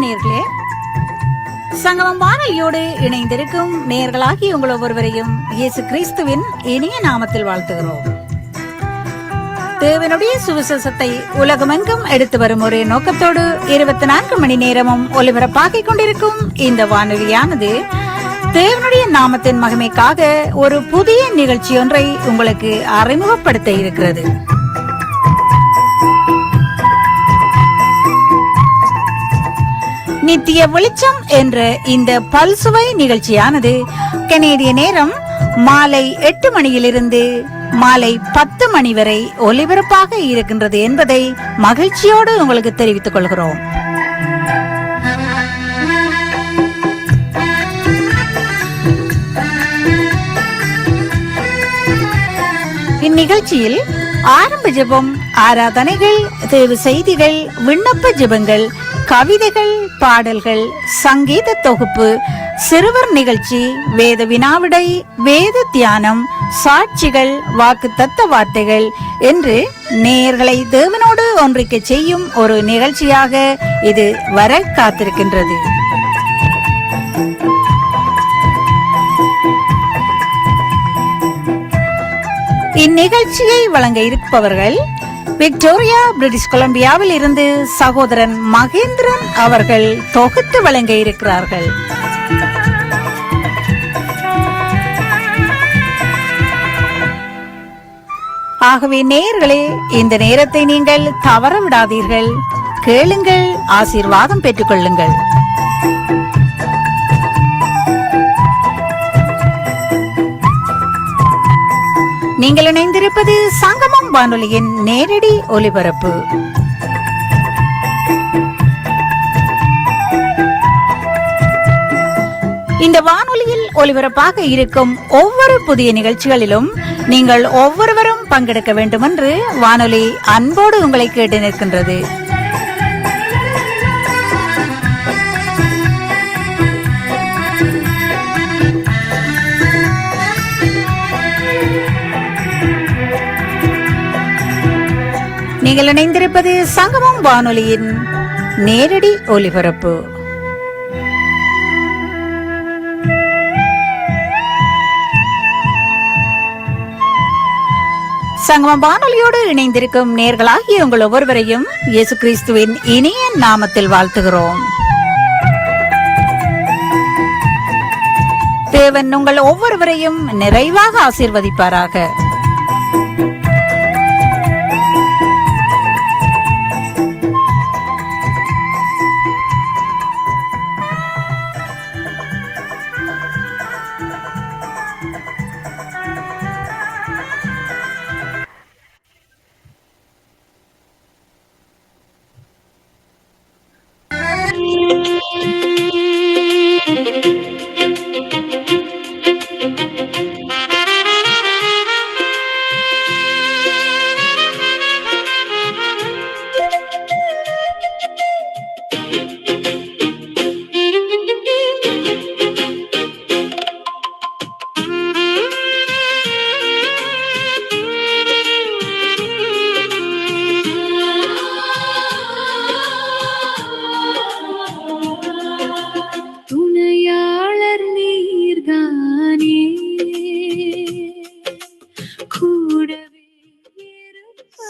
நேயர்களே, சங்கமம் வானொலியோடு இணைந்திருக்கும் நேயர்களாகி உங்கள் ஒவ்வொருவரையும் இயேசு கிறிஸ்துவின் இனிய நாமத்தில் வாழ்த்துகிறோம். தேவனுடைய சுவிசேஷத்தை உலகமெங்கும் எடுத்து வரும் ஒரே நோக்கத்தோடு 24 மணி நேரமும் ஒலிபரப்பாகிக் கொண்டிருக்கும் இந்த வானொலியானது தேவனுடைய நாமத்தின் மகிமைக்காக ஒரு புதிய நிகழ்ச்சி ஒன்றை உங்களுக்கு அறிமுகப்படுத்த இருக்கிறது. நித்திய வெளிச்சம் என்ற இந்த பல்சுவை நிகழ்ச்சியானது கனேடிய நேரம் மாலை 8 மணியிலிருந்து மாலை 10 மணி வரை ஒலிபரப்பாக இருக்கின்றது என்பதை மகிழ்ச்சியோடு உங்களுக்கு தெரிவித்துக் கொள்கிறோம். இந்நிகழ்ச்சியில் ஆரம்ப ஜெபம், ஆராதனைகள், தேவ செய்திகள், விண்ணப்ப ஜெபங்கள், கவிதைகள், பாடல்கள், சங்கீத தொகுப்பு, சிறுவர் நிகழ்ச்சி, வேத வினாவிடை, வேத தியானம், சாட்சிகள், வாக்குத்தத்த வார்த்தைகள் என்று நேயர்களை தேவனோடு ஒன்றிக்க செய்யும் ஒரு நிகழ்ச்சியாக இது வர காத்திருக்கின்றது. இந்நிகழ்ச்சியை வழங்க இருப்பவர்கள் விக்டோரியா, பிரிட்டிஷ் கொலம்பியாவில் இருந்து சகோதரன் மகேந்திரன் அவர்கள் தொகுத்து வழங்க இருக்கிறார்கள். ஆகவே நேயர்களே, இந்த நேரத்தை நீங்கள் தவற விடாதீர்கள். கேளுங்கள், ஆசீர்வாதம் பெற்றுக் கொள்ளுங்கள். நீங்கள் இணைந்திருப்பது சங்கமம் வானொலியின் நேரடி ஒலிபரப்பு. இந்த வானொலியில் ஒலிபரப்பாக இருக்கும் ஒவ்வொரு புதிய நிகழ்ச்சிகளிலும் நீங்கள் ஒவ்வொருவரும் பங்கெடுக்க வேண்டும் என்று வானொலி அன்போடு உங்களை கேட்டு நிற்கின்றது. நீங்கள் இணைந்திருப்பது சங்கமம் வானொலியின் நேரடி ஒலிபரப்பு. சங்கமம் வானொலியோடு இணைந்திருக்கும் நேயர்களாகிய உங்கள் ஒவ்வொருவரையும் இயேசு கிறிஸ்துவின் இனிய நாமத்தில் வாழ்த்துகிறோம். தேவன் உங்கள் ஒவ்வொருவரையும் நிறைவாக ஆசீர்வதிப்பாராக.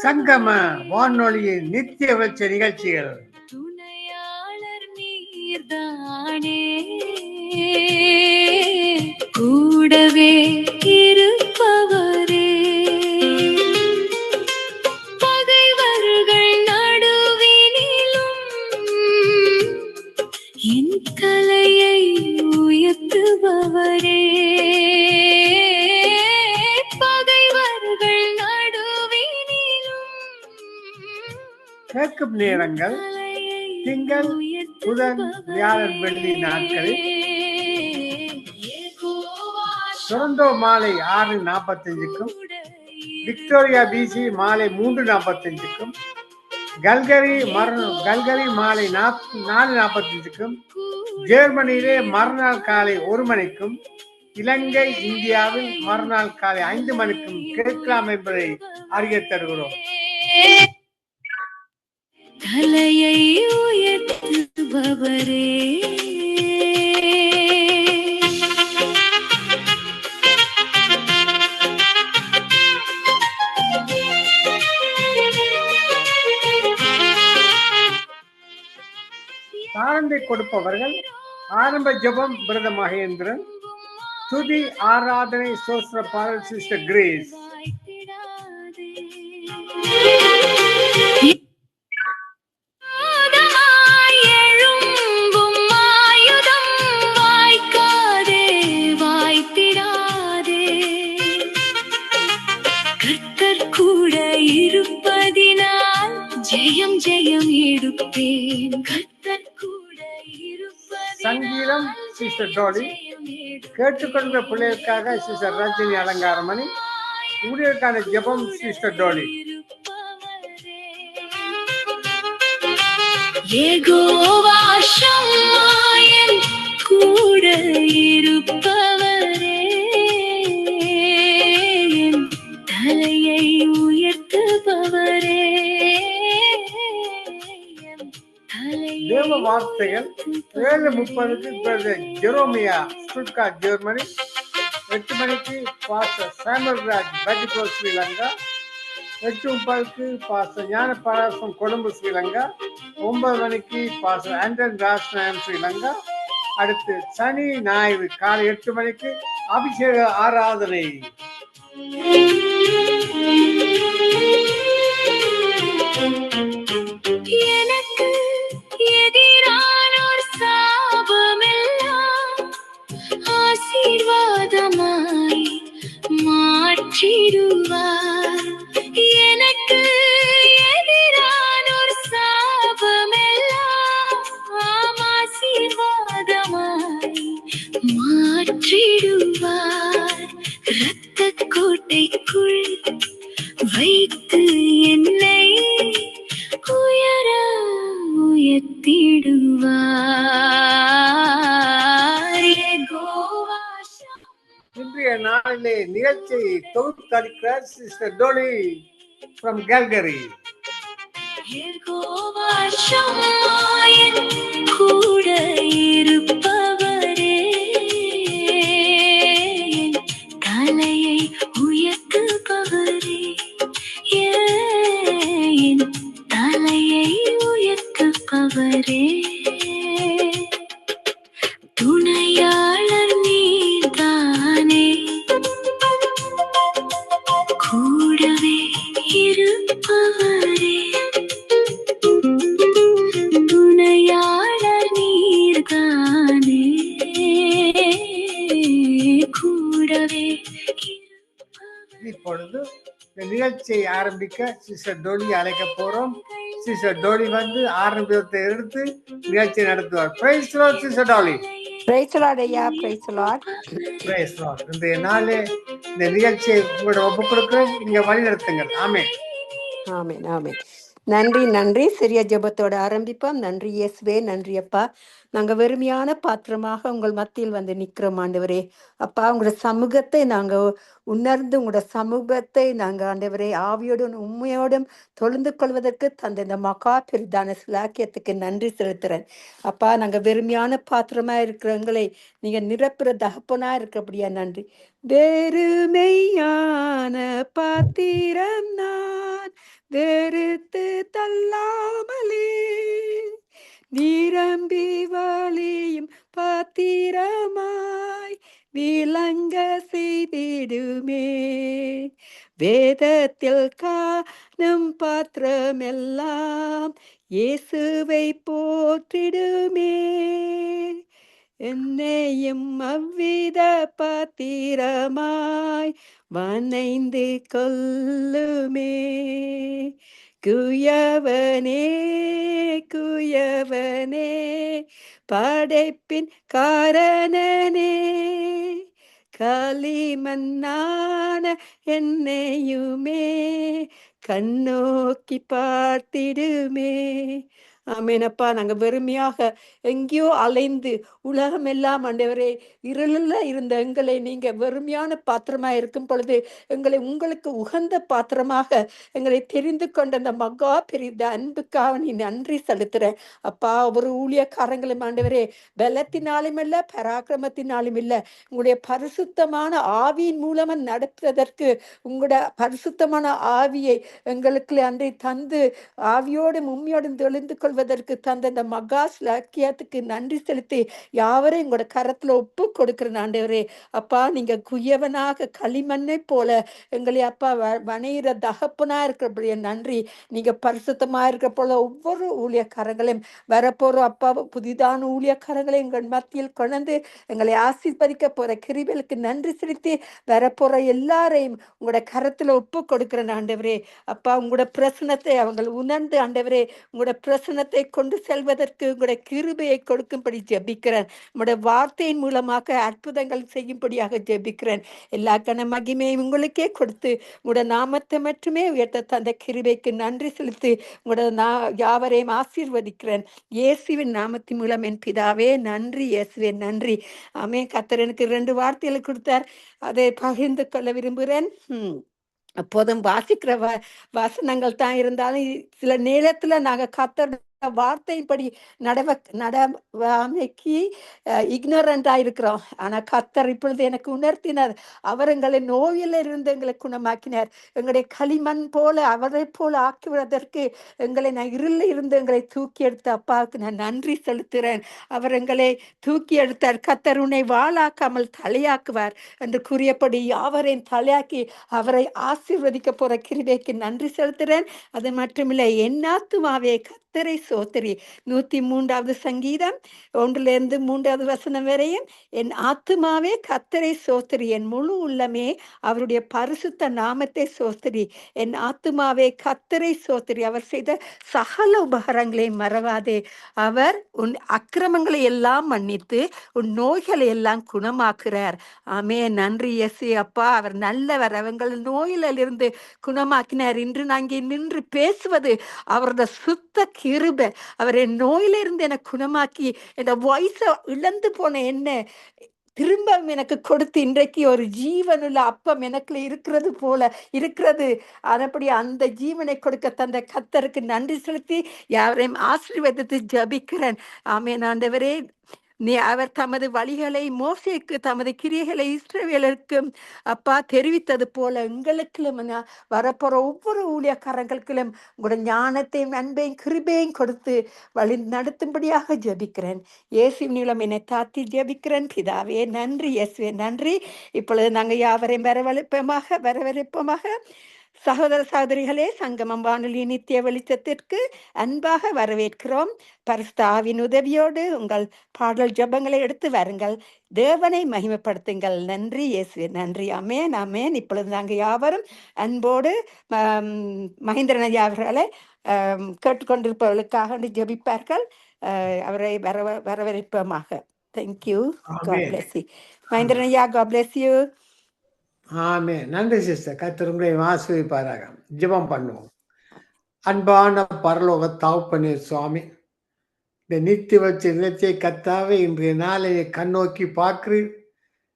சங்கம வானொலியின் நித்திய வெளிச்ச நிகழ்ச்சிகள். துணையாளர் நீர்தானே, கூடவே இருப்பவரே, பகைவர்கள் நடுவினிலும் என் கலையை உயர்த்துபவரே, கேட்கும் நேரங்கள் திங்கள், புதன், வியாழன், வெள்ளி நாட்களில் டொரண்டோ மாலை 6:45க்கும், விக்டோரியா பிசி மாலை 3:45க்கும், கல்கரி மாலை 4:45க்கும், ஜெர்மனியிலே மறுநாள் காலை 1 மணிக்கும், இலங்கை, இந்தியாவில் மறுநாள் காலை 5 மணிக்கும் கேட்கலாம் என்பதை அறிய தருகிறோம். தலையை உயர்த்துபவரே. தாழ்ந்தை கொடுப்பவர்கள் ஆரம்ப ஜெபம் பிரத மகேந்திரன், துதி ஆராதனை சோஸ்திர பாடல் சிஸ்டர் கிரேஸ். எழும்பும் ஆயுதம் வாய்க்காதே வாய்த்திடாதே. கர்த்தர் கூட இருப்பதினால் ஜெயம் ஜெயம் எடுப்பேன். கர்த்தர் கூட இருப்பதினால் சங்கீதம் சிஸ்டர் டோலி, கேட்டுக்கொண்ட பிள்ளைகளுக்காக சிஸ்டர் ரஜினி அலங்காரமணி, ஊழியருக்கான ஜெபம் சிஸ்டர் டோலி. யெகோவா ஷம்மா என் கூட இருப்பவரே. என் தலையை உயர்த்துபவரே. என் தலையை தேவ வார்த்தைகள் 7:30 ஜெரோமியா ஸ்டுட்கார்ட் ஜெர்மனி, 8 மணிக்கு பாஸ்டர் சாமுel ராஜ் பஜிகோ ஸ்ரீலங்கா, 8:30 பாஸ்டர் ஞான பாராசம் கொழும்பு ஸ்ரீலங்கா, 9 மணிக்கு பாஸ்டர் ஆண்டன் ராஜ்நாயம் ஸ்ரீலங்கா. அடுத்து சனி ஞாயிறு காலை 8 மணிக்கு அபிஷேக ஆராதனை. எனக்கு எதிரானோர் சாபமெல்லாம் ஆசீர்வாதமாய் மாற்றிடுவார். எனக்கு எதிரானோர் சாபமெல்லாம் ஆசீர்வாதமாய் மாற்றிடுவார். இரத்த கோட்டைக்குள் வைத்து என்னை உயர உயர்த்திடுவார். யெகோவா ஷம்மா. இன்றைய நாளிலே நிகழ்ச்சியை தொகுத்தளிக்கிறார் sister Dolly from Calgary. Jehovah Shammah என் கூட இருப்பவரே. என் தலையை உயர்த்துபவரே. என் தலையை உயர்த்துபவரே. துணையாளர் நீதானே. கூடவே இருப்பவரே. துணையாளர் நீர்தானே. கூடவே இருப்பவரே. இப்பொழுது இந்த நிகழ்ச்சியை ஆரம்பிக்க சிஸ்டர் டோலி அழைக்க போறோம். சிஸ்டர் டோலி வந்து ஆரம்பத்தை எடுத்து நிகழ்ச்சியை நடத்துவார். Praise Lord sister Dolly. Praise Lord ஐயா, பிரைஸ் லார்ட். Praise Lord. இன்றைய நாளே இந்த நிகழ்ச்சியை உங்களோட ஒப்பு கொடுக்கிறேன், நீங்க வழி நடத்துங்கள். ஆமென். ஆமென் ஆமென். நன்றி நன்றி. சிறிய ஜெபத்தோட ஆரம்பிப்போம். நன்றி இயேசுவே, நன்றி அப்பா. நாங்கள் வெறுமையான பாத்திரமாக உங்கள் மத்தியில் வந்து நிற்கிறோம் ஆண்டவரே. அப்பா, உங்களோட சமூகத்தை நாங்கள் உணர்ந்து, உங்களோட சமூகத்தை நாங்கள் ஆண்டவரே ஆவியோடும் உண்மையோடும் தொழுந்து கொள்வதற்கு தந்த இந்த மகா பெரிதான சிலாக்கியத்துக்கு நன்றி செலுத்துறேன் அப்பா. நாங்கள் வெறுமையான பாத்திரமா இருக்கிறவங்களை நீங்க நிரப்புற தகப்பனா இருக்கிறபடியா நன்றி. வெறுமையான பாத்திரம் நான் வெறுத்து தள்ளாமலே நிரம்பி வழியும் பாத்திரமாய் விளங்க செய்திடுமே. வேதத்தில் காணும் பாத்திரமெல்லாம் இயேசுவை போற்றிடுமே. என்னையும் அவ்வித பாத்திரமாய் வனைந்து கொள்ளுமே. குயவனே குயவனே படைப்பின் காரணனே, களிமண்ணான என்னையுமே கண்ணோக்கி பார்த்திடுமே. ஆமேனப்பா. நாங்க வெறுமையாக எங்கேயோ அலைந்து உலகமெல்லாம் ஆண்டவரே இருளில் இருந்த எங்களை நீங்க வெறுமையான பாத்திரமா இருக்கும் பொழுது எங்களை உங்களுக்கு உகந்த பாத்திரமாக எங்களை தெரிந்து கொண்ட அந்த மகா பெரிய அன்புக்காக நீ நன்றி செலுத்துறேன் அப்பா. ஒரு ஊழியக்காரங்களும் ஆண்டவரே பலத்தினாலும் இல்ல பராக்கிரமத்தினாலும் இல்ல, உங்களுடைய பரிசுத்தமான ஆவியின் மூலமா நடப்பதற்கு உங்களோட பரிசுத்தமான ஆவியை எங்களுக்கு அன்றை தந்து ஆவியோடும் உண்மையோடும் தெளிந்து கொள்வதற்கு தந்த அந்த மகா ஸ்லாக்கியத்துக்கு நன்றி செலுத்தி யாவரையும் உங்களோட கரத்துல ஒப்பு கொடுக்கிற ஆண்டவரே. அப்பா, நீங்க குயவனாக களிமண்ணை போல எங்களை அப்பா வணையிற தகப்பனா இருக்கிறபடிய நன்றி. நீங்க பரிசுத்தமா இருக்கிற போல ஒவ்வொரு ஊழியக்காரங்களையும் வரப்போற அப்பா புதிதான ஊழியக்காரங்களை எங்கள் மத்தியில் கொண்டு எங்களை ஆசீர்வதிக்க போற கிருபைகளுக்கு நன்றி செலுத்தி வரப்போற எல்லாரையும் உங்களோட கரத்துல ஒப்பு கொடுக்கிற ஆண்டவரே. அப்பா, உங்களோட பிரசனத்தை அவங்க உணர்ந்து ஆண்டவரே உங்களோட பிரசனத்தை கொண்டு செல்வதற்கு உங்களோட கிருபையை கொடுக்கும்படி ஜெபிக்கிறேன். உங்களோட வார்த்தையின் மூலமாக அற்புதங்கள் செய்யும்படியாக ஜெபிக்கிறேன். எல்லா கன மகிமையும் உங்களுக்கே கொடுத்து உங்களோட நாமத்தை மட்டுமே உயர்த்த தந்த கிருபைக்கு நன்றி செலுத்தி உங்களோட யாவரையும் ஆசீர்வதிக்கிறேன். இயேசுவின் நாமத்தின் மூலம் என் பிதாவே நன்றி. இயேசுவே நன்றி. ஆமே. கர்த்தர் எனக்கு 2 வார்த்தைகளை கொடுத்தார், அதை பகிர்ந்து கொள்ள விரும்புகிறேன். அப்போதும் வாசிக்கிற வசனங்கள் தான் இருந்தாலும் சில நேரத்துல நாங்க கர்த்தர் வார்த்தையின்படி நடமைக்கு இக்னரண்டா இருக்கிறோம். ஆனா கர்த்தர் இப்பொழுது எனக்கு உணர்த்தினார். அவர் எங்களை நோயில இருந்து எங்களை குணமாக்கினார். எங்களுடைய களிமண் போல அவரை போல ஆக்குவதற்கு எங்களை நான் இருளில் இருந்து எங்களை தூக்கி எடுத்த அப்பாவுக்கு நான் நன்றி செலுத்துகிறேன். அவர் எங்களை தூக்கி எடுத்தார். கர்த்தர் உன்னை வாளாக்காமல் தலையாக்குவார் என்று கூறியபடி யாவரையும் தலையாக்கி அவரை ஆசீர்வதிக்க போற கிருபைக்கு நன்றி செலுத்துகிறேன். அது மட்டுமில்லை, என் ஆத்துமாவே கர்த்தரை சோத்திரி. 103வது சங்கீதம் 1-3 வசனம் வரையும், என் ஆத்துமாவே கர்த்தரை சோத்திரி, என் முழு உள்ளமே அவருடைய பரிசுத்த நாமத்தை சோத்திரி. என் ஆத்துமாவே கர்த்தரை சோத்திரி, அவர் செய்த சகல உபகாரங்களை மறவாதே. அவர் உன் அக்கிரமங்களை எல்லாம் மன்னித்து உன் நோய்களை எல்லாம் குணமாக்குறார். ஆமே. நன்றி இயேசு அப்பா. அவர் நல்லவர். அவங்கள் நோயிலிருந்து குணமாக்கினார். இன்று நான் இங்கே நின்று பேசுவது அவரது சுத்த கிருபை. அவர் என் நோயிலிருந்து என்னை குணமாக்கி என் வயசை இழந்து போன என்ன திரும்ப எனக்கு கொடுத்து இன்றைக்கு ஒரு ஜீவனுள்ள அப்பம் எனக்குள்ள இருக்கிறது போல இருக்கிறது. அதப்படி அந்த ஜீவனை கொடுக்க தந்த கர்த்தருக்கு நன்றி செலுத்தி யாவரையும் ஆசீர்வதித்து ஜபிக்கிறேன். ஆமென். ஆண்டவரே, அவர் தமது வழிகளை மோசேக்கு தமது கிரியைகளை இஸ்ரவேலருக்கும் அப்பா தெரிவித்தது போல எங்களுக்கும் வரப்போற ஒவ்வொரு ஊழியக்காரங்களுக்கும் உங்களோட ஞானத்தையும் அன்பையும் கிருபையும் கொடுத்து வழி நடத்தும்படியாக ஜபிக்கிறேன். இயேசு நீளம் என்னை தாத்தி ஜபிக்கிறேன். பிதாவே நன்றி. இயேசுவே நன்றி. இப்பொழுது நாங்கள் யாவரையும் வரவேற்பமாக சகோதர சகோதரிகளே, சங்கமம் வானொலி நித்திய வெளிச்சத்திற்கு அன்பாக வரவேற்கிறோம். பரிசுத்த ஆவியின் உதவியோடு உங்கள் பாடல் ஜபங்களை எடுத்து வாருங்கள். தேவனை மகிமைப்படுத்துங்கள். நன்றி இயேசுவே நன்றி. ஆமென் ஆமென். இப்பொழுது நாங்கள் யாவரும் அன்போடு மகேந்திரன் ஐயா அவர்களை கேட்டுக்கொண்டிருப்பவர்களுக்காக ஜெபிப்பார்கள். அவரை வரவேற்பமாக. Thank you. God bless you. Mahendran ஐயா, God bless you. ஆமே. நன்றி சிஸ்டர். கர்த்தர் உங்களை ஆசீர்வதிப்பாராக. ஜெபம் பண்ணுவோம். அன்பான பரலோக தகப்பனே சுவாமி, இந்த நித்தி வச்ச நிகழ்ச்சியை கர்த்தாவே இன்றைய நாளை கண்ணோக்கி பார்க்கிறீர்.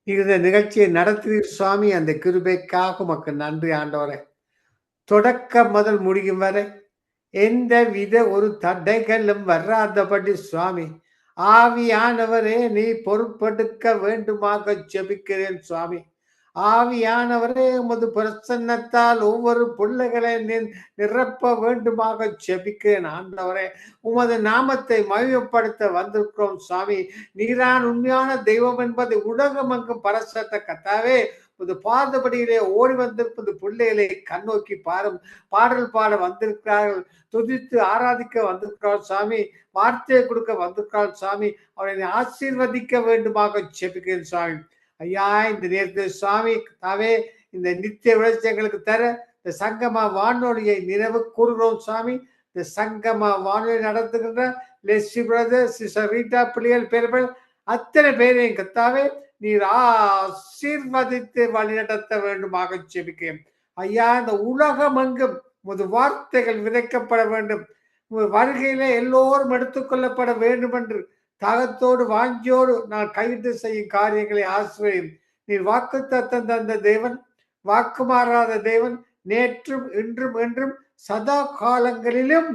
இந்த நிகழ்ச்சியை நடத்துகிறீர் சுவாமி. அந்த கிருபைக்காக உமக்கு நன்றி ஆண்டவரே. தொடக்க முதல் முடியும் வரை எந்த வித ஒரு தடைகளும் வராதபடி சுவாமி ஆவியானவரே நீ பொறுப்பெடுக்க வேண்டுமாக ஜெபிக்கிறேன் சுவாமி. ஆவியானவரே உமது பிரசன்னத்தால் ஒவ்வொரு பிள்ளைகளை நிரப்ப வேண்டுமாக ஜெபிக்கிறேன் ஆண்டவரே. உமது நாமத்தை மகிமைப்படுத்த வந்திருக்கிறோம் சுவாமி. நீரான் உண்மையான தெய்வம் என்பதை உலகமெங்கும் பரசத்த கர்த்தாவே புது பாதபடியிலே ஓடி வந்திருப்பது பிள்ளைகளை கண்ணோக்கி பாடல் பாட வந்திருக்கிறார்கள். துதித்து ஆராதிக்க வந்திருக்கிறார் சுவாமி. வார்த்தையை கொடுக்க வந்திருக்கிறார் சுவாமி. அவரை ஆசீர்வதிக்க வேண்டுமாக ஜெபிக்கிறேன் சுவாமி. ஐயா, இந்த நேரத்தில் சுவாமி தாவே இந்த நித்திய விளைச்சங்களுக்கு தர இந்த சங்கம வானொலியை நினைவு கூறுகிறோம் சுவாமி. இந்த சங்கம வானொலி நடத்துகின்ற லெஸ்ஸி பிரதர், சிஸ்டர் ரீட்டா பிள்ளைகள் பேர்கள் அத்தனை பேரையும் கத்தாவே நீர் ஆசீர்வதித்து வழிநடத்த வேண்டுமாக ஜெபிக்கிறேன். ஐயா, இந்த உலகம் எங்கும் உமது வார்த்தைகள் விதைக்கப்பட வேண்டும். வருகையில எல்லோரும் எடுத்துக்கொள்ளப்பட வேண்டும் என்று தாகத்தோடு வாஞ்சியோடு நான் கையிட்டு செய்யும் காரியங்களை ஆசிரியம். நீர் வாக்கு தத்தம் தந்த தேவன், வாக்கு மாறாத தேவன், நேற்றும் இன்றும் என்றும் சதா காலங்களிலும்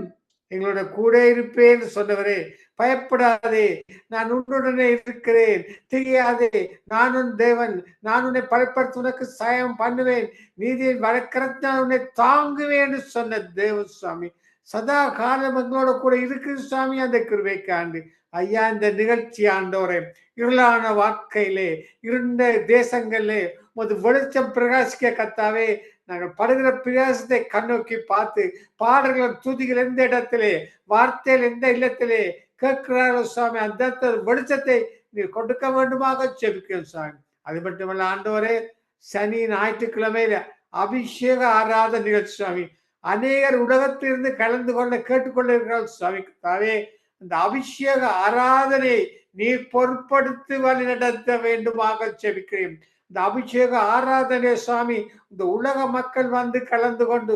எங்களோட கூட இருப்பேன் சொன்னவரே, பயப்படாதே, நான் உன்னுடனே இருக்கிறேன், தெரியாதே, நான் உன் தேவன், நான் உன்னை பலப்படுத்த உனக்கு சாயம் பண்ணுவேன், நீதியின் வழக்கரத்தை நான் உன்னை தாங்குவேன் சொன்ன தேவ சுவாமி சதா காலம் எங்களோட கூட இருக்கு சுவாமி. அந்த கிருபைக்காண்டு ஐயா இந்த நிகழ்ச்சி ஆண்டோரே, இருளான வாழ்க்கையிலே இருண்ட தேசங்களிலே ஒரு வெளிச்சம் பிரகாசிக்க கத்தாவே, நாங்கள் படுகிற பிரயாசத்தை கண்ணோக்கி பார்த்து பாடல்கள் துதிகள் எந்த இடத்திலே வார்த்தையில் எந்த இல்லத்திலே கேட்கிறாரோ சுவாமி, அந்த வெளிச்சத்தை நீர் கொடுக்க வேண்டுமாக செபிக்கிறோம் சுவாமி. அது மட்டுமல்ல ஆண்டவரே, சனி ஞாயிற்றுக்கிழமையில அபிஷேக ஆராத நிகழ்ச்சி சுவாமி, அநேகர் உலகத்திலிருந்து கலந்து கொள்ள கேட்டுக்கொள்ள இருக்கிறார் சுவாமி. தாவே அந்த அபிஷேக ஆராதனை நீர் பொருட்படுத்தி வழி நடத்த வேண்டுமாக செபிக்கிறேன். இந்த அபிஷேக ஆராதனை சுவாமி, இந்த உலக மக்கள் வந்து கலந்து கொண்டு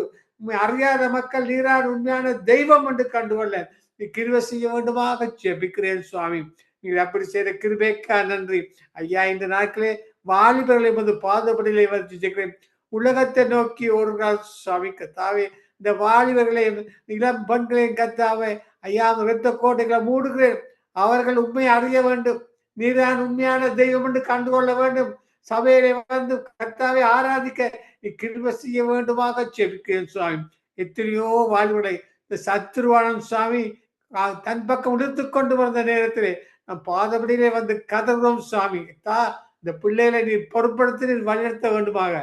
அறியாத மக்கள் நீரான் உண்மையான தெய்வம் என்று கண்டுகொள்ள நீ கிருபை செய்ய வேண்டுமாக ஜெபிக்கிறேன் சுவாமி. நீர் அப்படி செய்த கிருபைக்கா நன்றி ஐயா. இந்த நாட்களே வாலிபர்களை வந்து பாதப்படியிலே வந்து ஜெபிக்கிறேன். உலகத்தை நோக்கி ஒரு சுவாமி கத்தாவே, இந்த வாலிபர்களை இளம் பெண்களையும் கத்தாவே ஐயா, இரத்த கோட்டைகளை மூடுகிறேன். அவர்கள் உண்மை அறிய வேண்டும், நீதான் உண்மையான தெய்வம் என்று கண்டுகொள்ள வேண்டும். சபையிலே வந்து கர்த்தாவை ஆராதிக்க நீ கிருபை செய்ய வேண்டுமாக செபிக்கிறேன் சுவாமி. எத்தனையோ வாழ்வுகளை இந்த சத்துருவானம் சுவாமி தன் பக்கம் இழுத்து கொண்டு வந்த நேரத்திலே நம் பாதபடியிலே வந்து கதறும் சுவாமி. இந்த பிள்ளைகளை நீ பொருட்படுத்தி நீர் வழிநடத்த வேண்டுமாக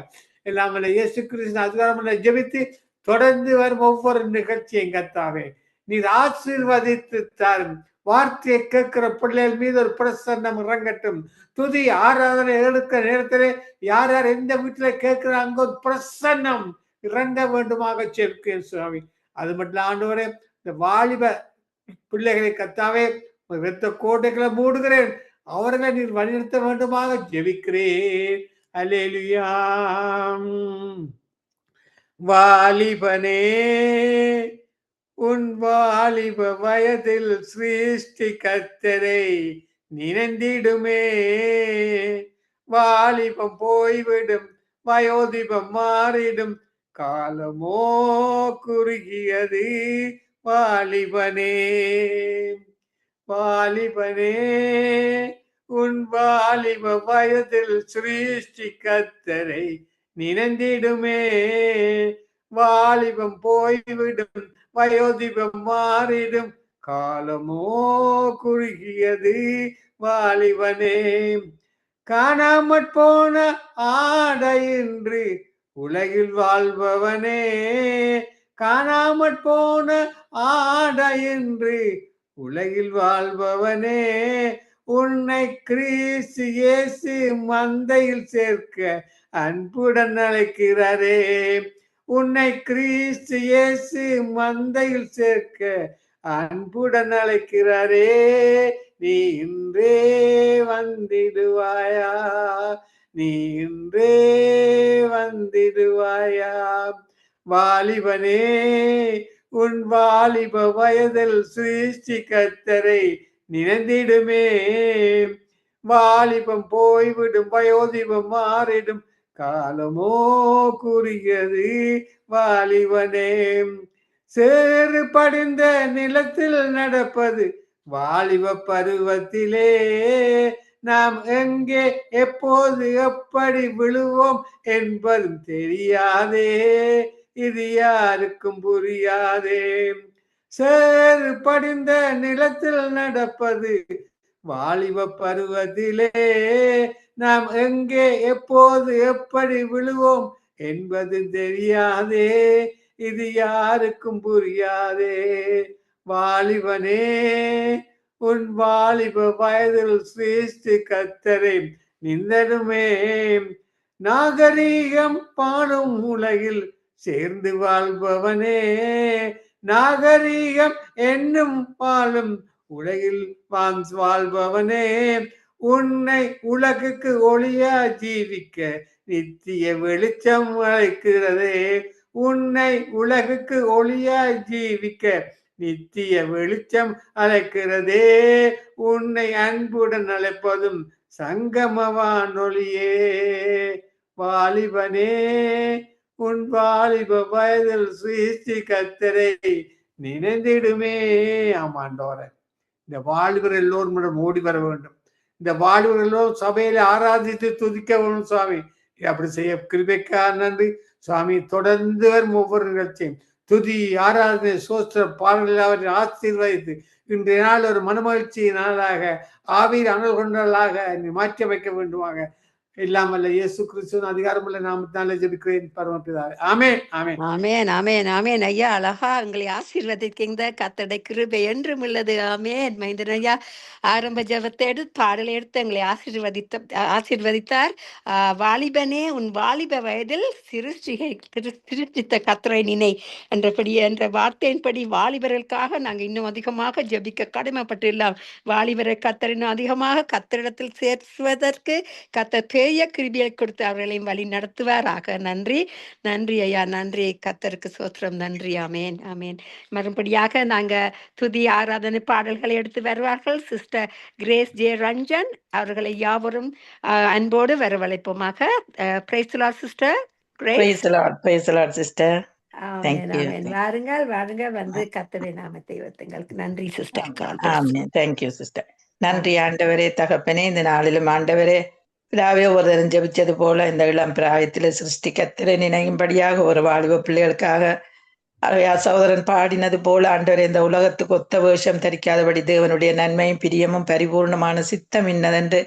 எல்லாம் இயேசு கிறிஸ்து அதிகாரம் ஜெபித்து தொடர்ந்து வரும் ஒவ்வொரு நிகழ்ச்சியும் கர்த்தாவே நீர் ஆசீர்வதித்து தாரும். வார்த்தையை கேட்கிற பிள்ளைகள் மீது ஒரு பிரசன்னம் இறங்கட்டும். துதி ஆராதனை எடுக்கிற நேரத்திலே யார் யார் எந்த வீட்டுல கேட்கிறாங்க ஒரு பிரசன்னம் இறங்க வேண்டுமாக செபிக்கிறேன் சுவாமி. அது மட்டும் ஆண்டவரே, இந்த வாலிப பிள்ளைகளை கத்தாவே இரத்த கோட்டைகளை மூடுகிறேன். அவர்களை நீர் வழிநடத்த வேண்டுமாக ஜெபிக்கிறேன். அல்லேலூயா. வாலிபனே, உன் வாலிப வயதில் சிருஷ்டி கர்த்தரை நினைந்திடுமே. வாலிபம் போய்விடும், வயோதிபம் மாறிடும், காலமோ குறுகியது. வாலிபனே, வாலிபனே, உன் வாலிப வயதில் சிருஷ்டி கர்த்தரை நினைந்திடுமே. வாலிபம் போய்விடும், வயோதிபம் மாறிடும், காலமோ குறுகியது. வாலிபனே, காணாமற் போன ஆடையின்றி உலகில் வாழ்பவனே, காணாமற் போன ஆடையின்றி உலகில் வாழ்பவனே, உன்னை கிறிஸ்து இயேசு மந்தையில் சேர்க்க அன்புடன் அழைக்கிறாரே. உன்னை கிறிஸ்து இயேசு மந்தையில் சேர்க்க அன்புடன் அழைக்கிறாரே. நீ இன்றே வந்திடுவாயா, நீ இன்றே வந்திடுவாயா. வாலிபனே, உன் வாலிப வயதில் சிருஷ்டி கர்த்தரை நினைந்திடுமே. வாலிபம் போய்விடும், வயோதிபம் மாறிடும், காலமோ குறுகியது. வாலிபனே, சேறு படிந்த நிலத்தில் நடப்பது வாலிப பருவத்திலே. நாம் எங்கே எப்போது எப்படி விழுவோம் என்பதும் தெரியாதே, இது யாருக்கும் புரியாதே. சேறு படிந்த நிலத்தில் நடப்பது வாலிப பருவத்திலே. நாம் எங்கே எப்போது எப்படி விழுவோம் என்பது தெரியாதே, இது யாருக்கும் புரியாதே. வாலிபனே, உன் வாலிப வயதில் சிருஷ்டி கர்த்தரை நிந்தனுமே. நாகரீகம் பாடும் உலகில் சேர்ந்து வாழ்பவனே, நாகரீகம் என்னும் பாலும் உலகில் வாழ்பவனே, உன்னை உலகுக்கு ஒளியா ஜீவிக்க நித்திய வெளிச்சம் அழைக்கிறதே. உன்னை உலகுக்கு ஒளியா ஜீவிக்க நித்திய வெளிச்சம் அழைக்கிறதே, உன்னை அன்புடன் அழைப்பதும் சங்கமவானொலியே. வாலிபனே, உன் வாலிப வயதில் சிருஷ்டி கர்த்தரை நினைந்திடுமே. ஆமாண்டோர இந்த வாலிபர் எல்லோரும் ஓடி வர வேண்டும். இந்த வாலிபர் எல்லோரும் சபையில ஆராதித்து துதிக்க வேணும் சுவாமி. அப்படி செய்ய கிருபைக்கா நன்றி சுவாமி. தொடர்ந்து வரும் ஒவ்வொரு நிகழ்ச்சியும் துதி, ஆராதனை, சோஸ்திர பாடல்கள் அவற்றை ஆசீர்வதித்து இன்றைய நாள் ஒரு மனமகிழ்ச்சி நாளாக, ஆவியில் அனல் கொண்டலாக மாற்றி அமைக்க வேண்டுமாக இல்லாமல்ல இயேசு கிறிஸ்துவின் அதிகாரமுள்ள நாமத்தினாலே ஜெபிக்கிறேன் பரமபிதாவே. ஆமென், ஆமென். ஆமென், ஆமென், ஆமென். ஐயா அழகா உங்களை ஆசீர்வதிக்கின்ற கர்த்தருடைய கிருபை என்றும் உள்ளது. ஆமென். மைந்தன் ஐயா ஆரம்ப ஜெபத்தை எடுத்து பாடலை எடுத்து எங்களை ஆசீர்வதித்தார். வாலிபனே, உன் வாலிப வயதில் சிருஷ்டித்த கர்த்தரை நினை என்ற வார்த்தையின்படி வாலிபர்களுக்காக நாங்கள் இன்னும் அதிகமாக ஜெபிக்க கடமைப்பட்டுள்ளோம். வாலிபரை கர்த்தர் இன்னும் அதிகமாக கர்த்தரிடத்தில் சேர்வதற்கு கர்த்தர் பெரிய கிருபையை கொடுத்து அவர்களையும் வழி நடத்துவாராக. நன்றி, நன்றி ஐயா, நன்றி. கர்த்தருக்கு சோத்திரம். நன்றி. ஆமேன், ஆமேன். மறுபடியாக நாங்க துதி ஆராதனை பாடல்களை எடுத்து வருவார்கள் சிஸ்டர் கிரேஸ் ஜே ரஞ்சன் அவர்களை யாவரும் அன்போடு வரவழைப்போமாக. Praise the Lord sister Grace. Praise the Lord, sister. Thank ஆமென், you. ஆமென். வாருங்கள் வந்து கர்த்தருடைய நாமத்தை உயர்த்துங்கள். நன்றி sister. Amen. Thank you, sister. நன்றி ஆண்டவரே, தகப்பனே. இந்த நாளிலும் ஆண்டவரே பிதாவே ஒருத்தரும் ஜெபிச்சது போல இந்த இளம் பிராயத்தில் சிருஷ்டி கர்த்தரை நினைக்கும்படியாக ஒரு வாலிப பிள்ளைகளுக்காக சகோதரன் பாடினது போல ஆண்டவரே, இந்த உலகத்துக்கு ஒத்த வேஷம் தரிக்காதபடி தேவனுடைய நன்மையும் பிரியமும் பரிபூர்ணமான சித்தம் இன்னதென்று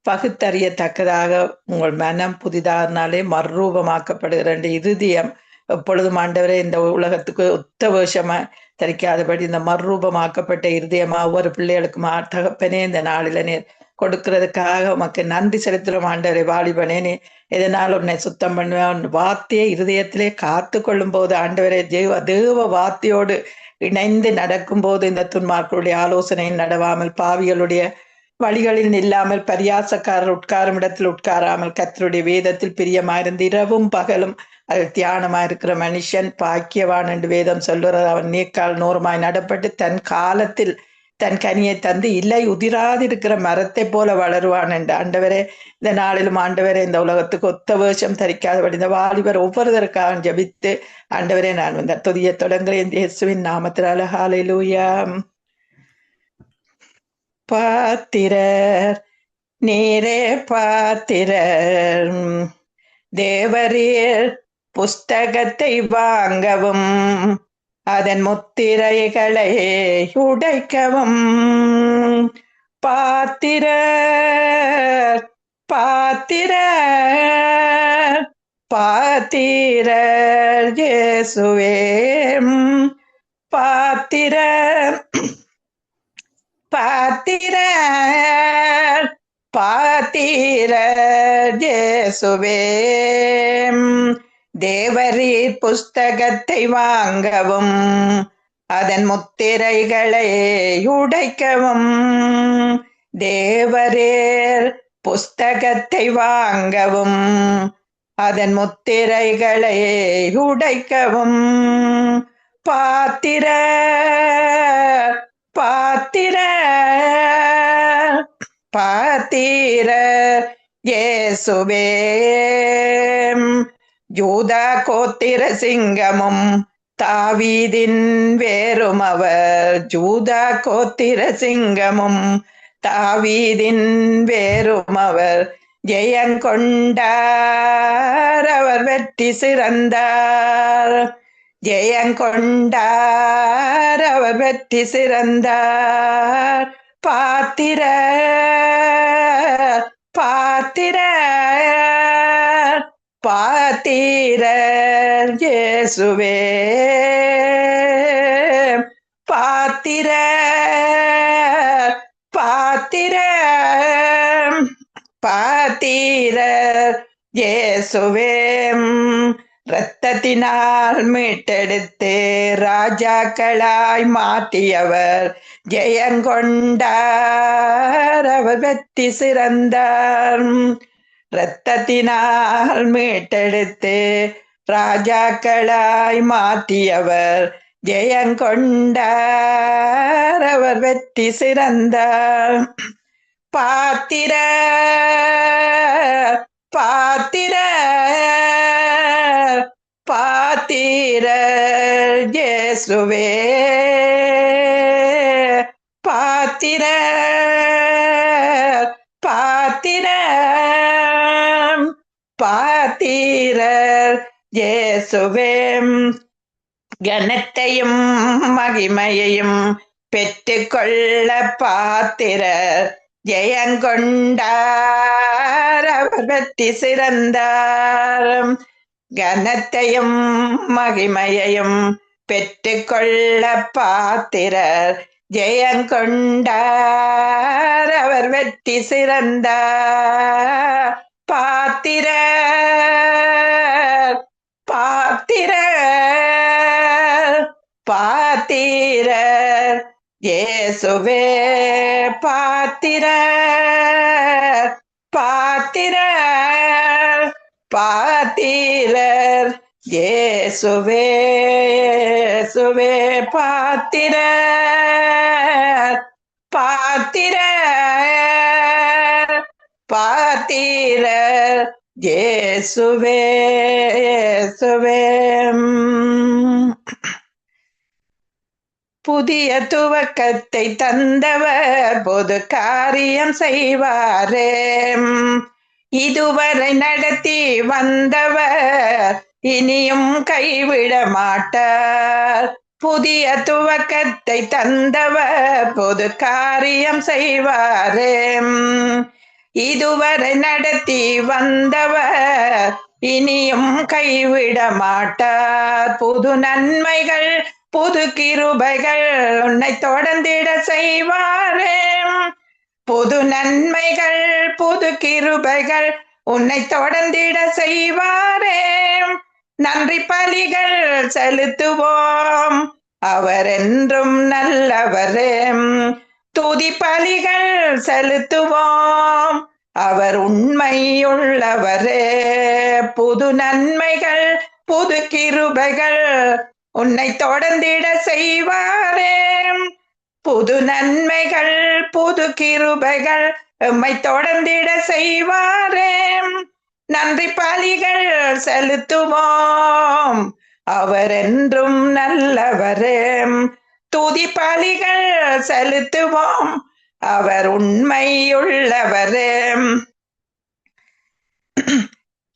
பகுத்தறியத்தக்கதாக உங்கள் மனம் புதிதானாலே மறுரூபமாக்கப்படுகிற இருதயம் எப்பொழுதும் ஆண்டவரே இந்த உலகத்துக்கு ஒத்த வேஷமா தரிக்காதபடி இந்த மறுரூபமாக்கப்பட்ட இருதயமா ஒவ்வொரு பிள்ளைகளுக்கும் தகப்பனே இந்த நாளில நீர் கொடுக்கறதுக்காக உமக்கு நன்றி செலுத்துறோம் ஆண்டவரே. வாலிபனே, நீ எதனால உன்னை சுத்தம் பண்ணுவேன் வார்த்தையை இருதயத்திலே காத்து கொள்ளும் போது ஆண்டவரே தேவ வார்த்தையோடு இணைந்து நடக்கும் போது இந்த துன்மார்களுடைய ஆலோசனையில் நடவாமல் பாவிகளுடைய வழிகளில் நில்லாமல் பரியாசக்காரர் உட்காரும் இடத்தில் உட்காராமல் கர்த்தருடைய வேதத்தில் பிரியமாயிருந்து இரவும் பகலும் அதில் தியானமாயிருக்கிற மனுஷன் பாக்கியவான் என்று வேதம் சொல்லுறது. அவன் நீக்கால் நூறுமாய் நடப்பட்டு தன் காலத்தில் தன் கனியை தந்து இல்லை உதிராதிருக்கிற மரத்தை போல வளருவான் என்று. ஆண்டவரே, இந்த நாளிலும் ஆண்டவரே இந்த உலகத்துக்கு ஒத்த வேஷம் தரிக்காதபடி இந்த வாலிபர் ஒவ்வொருவருக்காக ஜெபித்து ஆண்டவரே நான் இந்த துதியை தொடங்குகிறேன் இயேசுவின் நாமத்தினால. ஹல்லேலூயா. பாத்திரர் நீரே பாத்திரர், தேவரீர் புஸ்தகத்தை வாங்கவும் அதன் முத்திரைகளை உடைக்கவும். பாத்திரர் பாத்திரர் பாத்திரர் இயேசுவே, பாத்திரர் பாத்திரர் பாத்திரர் இயேசுவே, தேவரீர் புஸ்தகத்தை வாங்கவும் அதன் முத்திரைகளை உடைக்கவும். தேவரீர் புஸ்தகத்தை வாங்கவும் அதன் முத்திரைகளை உடைக்கவும். பாத்திரர் பாத்திரர் பாத்திரர் இயேசுவே, யூதா கோத்திர சிங்கமும் தாவீதின் வேரும் அவர். யூதா கோத்திர சிங்கமும் தாவீதின் வேரும் அவர். ஜெயங்கொண்டார் அவர் வெற்றி சிறந்தார். ஜெயங்கொண்டார் அவர் வெற்றி சிறந்தார். பாத்திரர் பாத்திரர் பாத்திரர் இயேசுவே, பாத்திரர் பாத்திரர் பாத்திரர் இயேசுவே, இரத்தத்தினால் மீட்டெடுத்து ராஜாக்களாய் மாற்றியவர். ஜெயங்கொண்டார் அவர் வெற்றி சிறந்தார். இரத்தத்தினால் மீட்டெடுத்து ராஜாக்களாய் மாற்றியவர். ஜெயங்கொண்டார் அவர் வெற்றி சிறந்தார். பாத்திர பாத்திர பாத்திர இயேசுவே பாத்திர பாத்திர பாத்திர இயேசுவே கனத்தையும் மகிமையையும் பெற்றுக்கொள்ள பாத்திரர் ஜெயங்கொண்டார் அவர் வெற்றி சிறந்தார். கனத்தையும் மகிமையையும் பெற்றுக்கொள்ள பாத்திரர் ஜெயங்கொண்டார் அவர் வெற்றி சிறந்தார். பாத்திரர் பாத்திரர் பாத்திரர் இயேசுவே பாத்திரர் பாத்திரர் பாத்திரர் இயேசுவே இயேசுவே பாத்திரர் பாத்திரர் பாத்திரர் இயேசுவே இயேசுவே. புதிய துவக்கத்தை தந்தவர் பொது காரியம் செய்வாரே. இதுவரை நடத்தி வந்தவர் இனியும் கைவிட மாட்டார். புதிய துவக்கத்தை தந்தவர் பொது காரியம் செய்வாரே. இதுவரை நடத்தி வந்தவர் இனியும் கைவிட மாட்டார். புது நன்மைகள் புது கிருபைகள் உன்னை தொடர்ந்திட செய்வாரே. புது நன்மைகள் புது கிருபைகள் உன்னை தொடர்ந்திட செய்வாரே. நன்றி பலிகள் செலுத்துவோம், அவர் என்றும் நல்லவரே. துதி பலிகள் செலுத்துவோம், அவர் உண்மையுள்ளவரே. புது நன்மைகள் புது கிருபைகள் உன்னை தொடர்ந்திட செய்வாரே. புது நன்மைகள் புது கிருபைகள் உம்மை தொடர்ந்திட செய்வாரே. நன்றி பலிகள் செலுத்துவோம், அவர் என்றும் நல்லவரே. துதி பலிகள் செலுத்துவோம், அவர் உண்மையுள்ளவரே.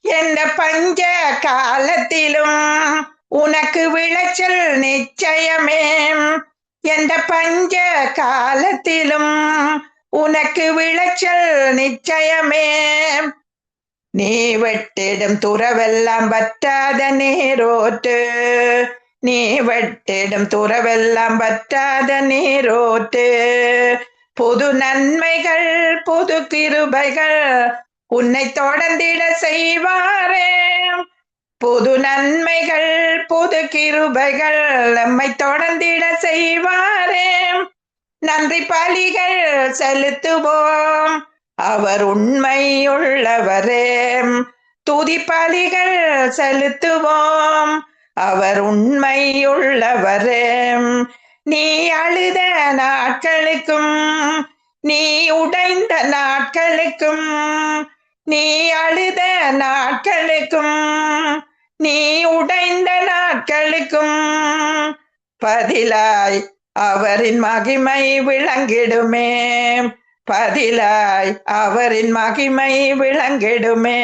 எந்த பஞ்ச காலத்திலும் உனக்கு விளைச்சல் நிச்சயமே. எந்த பஞ்ச காலத்திலும் உனக்கு விளைச்சல் நிச்சயமே. நீ வெட்டிடும் துறவெல்லாம் வற்றாத நீரோட்டு. நீ வெட்டிடும் துறவெல்லாம் வற்றாத நீரோட்டு. புது நன்மைகள் புது கிருபைகள் உன்னை தொடர்ந்திட செய்வாரே. புது நன்மைகள் புது கிருபைகள் நம்மை தொடர்ந்திட செய்வாரே. நன்றி பலிகள் செலுத்துவோம், அவர் உண்மையுள்ளவரே. துதி பலிகள் செலுத்துவோம், அவர் உண்மையுள்ளவரே. நீ அழுத நாட்களுக்கும் நீ உடைந்த நாட்களுக்கும் நீ அழுத நாட்களுக்கும் நீ உடைந்த நாட்களுக்கும் பதிலாய் அவரின் மகிமை விளங்கிடுமே. பதிலாய் அவரின் மகிமை விளங்கிடுமே.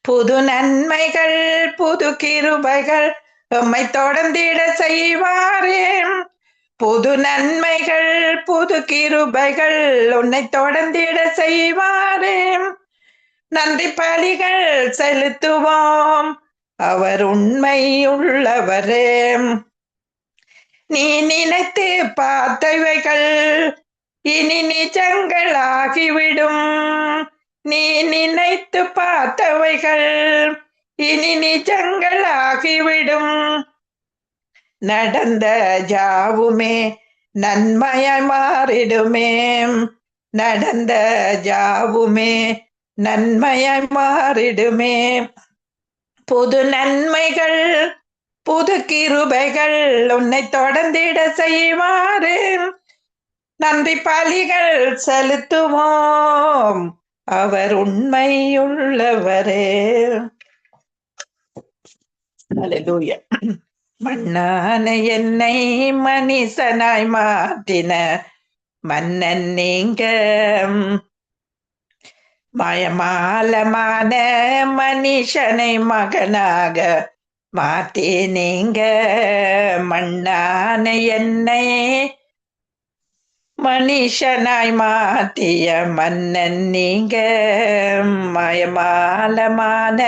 புது நன்மைகள் புது கிருபைகள் உம்மை தொடர்ந்திட செய்வாரே. புது நன்மைகள் புது கிருபைகள் உன்னை தொடர்ந்திட செய்வாரே. நன்றி பலிகள் செலுத்துவோம், அவர் உண்மையுள்ளவரே. நீ நினைத்து பார்த்தவைகள் இனி நிஜங்களாகிவிடும். நீ நினைத்து பார்த்தவைகள் இனி நிஜங்களாகிவிடும். நடந்த ஜாவுமே நன்மையாய் மாறிடுமே. நடந்த ஜாவுமே நன்மையாய் மாறிடுமே. புது நன்மைகள் புது கிருபைகள் உன்னை தொடர்ந்திட செய்வாரு. நன்றி பலிகள் செலுத்துவோம், அவர் உண்மையுள்ளவரே. அல்லேலூயா. மண்ணான என்னை மனுஷனாய் மாற்றின மன்னன் நீங்க, மயமாலமான மனுஷனை மகனாக மாற்றி நீங்க. மண்ணான என்னை மனுஷனாய் மாற்றிய மன்னன் நீங்க, மயமாலமான